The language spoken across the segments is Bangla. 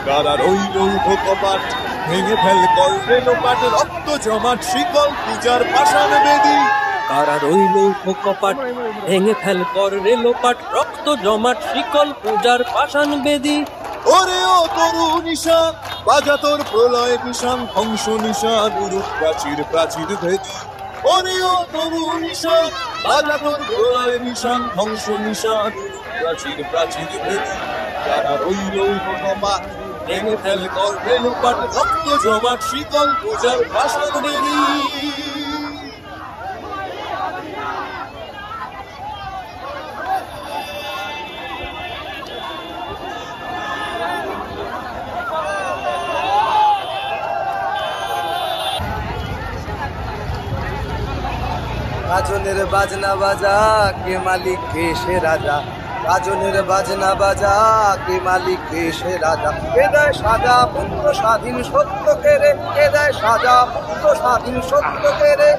কারা রইল কপাট ভেঙে ফেল করবে লোপাট রক্ত জমাট শিকল পূজার পাষাণ বেদী। কারা রইল কপাট ভেঙে ফেল কর রেলোপাট রক্ত জমাট শিকল পূজার পাষাণ বেদী। ওরে ও তরু নিশান বাজা তোর প্রলয় নিশান ধ্বংস নিশান উরুপ প্রাচীর প্রাচীর ভেদী। ওরে ও তরু নিশান বাজা তোর প্রলয় নিশান ধ্বংস নিশান প্রাচীর প্রাচীর ভেদী। কারা রইল কপাট ভেঙে ফেল কর রেলোপাট রক্ত জমাট শিকল পূজার পাষাণ বেদী। গাজনের বাজনা বাজা কে মালিক কে সে রাজা। গাজনের বাজনা বাজা কে মালিক কে সে রাজা। কে দেয় সাজা পুত্র স্বাধীন সত্য কেড়ে। কে দেয় সাজা পুত্র স্বাধীন সত্য কেড়ে।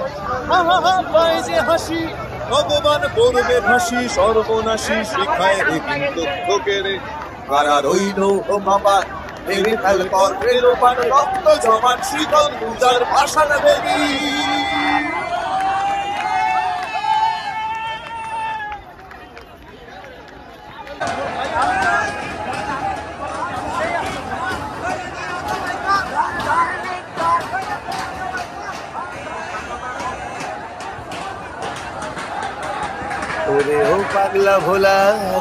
পায় যে হাসি ভগবান করবে ভাসি সর্বনাশী শিখায় এদিন তথ্য কেড়ে। কারা রইল ও বাবা ভেঙে ফেল কর রেলোপাট রক্ত জমাট শিকল পূজার পাষাণ বেদী। ওরে ও পাগলা ভোলা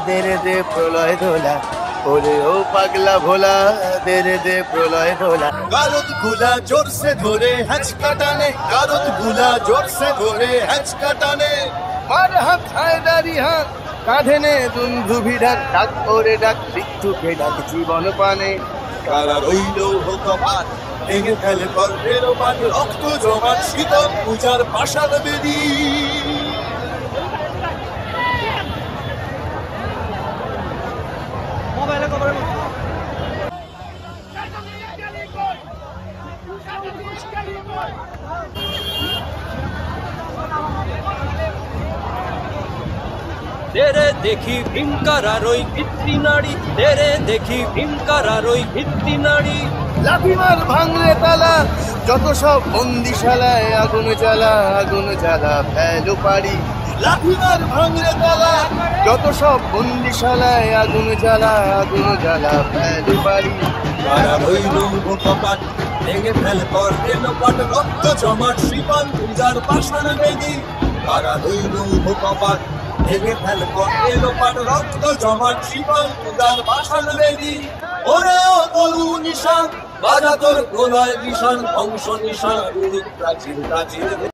দে রে দে প্রলয় দোলা। ওরে ও পাগলা ভোলা দে রে দে প্রলয় দোলা। গারদ গুলা জোর সে ধরে হ্যাঁচকা টানে গারদ গুলা জোর সে ধরে হ্যাঁচকা টানে। মার হাত হায়দারি হাত কাঁধে নে দুন্ধুভি ডাক ডাক ওরে ডাক মৃত্যুকে ডাক জীবন পানে। কারা রইল কপাট ভেঙে ফেল কর রেলোপাট রক্ত জমাট শীতল পূজার পাষাণ বেদী। তেরে দেখি ভীমকারার ওই ভিত্তি নারী। তেরে দেখি ভীমকারার ওই ভিত্তি নারী। লাঠিমার ভাঙলে তালা যত সব বন্দিশালায় আগুন জ্বালা আগুন জ্বালা ফেলো পারি। লাঠিমার ভাঙলে তালা যত সব বন্দিশালায় আগুন জ্বালা আগুন জ্বালা ফেলো পারি। কারা রইল কপাট ভেঙে ফেল কর রেলোপাট রক্ত জমাট শিকল পূজার পাষাণ বেদী। কারা রইল কপাট ভেঙে ফেল কর রেলোপাট রক্ত জমাট শিকল পূজার পাষাণ বেদী। ওরে ও তরু নিশান বাজা তোর প্রলয় নিশান ধ্বংস নিশান উরুপ প্রাচীর প্রাচীর।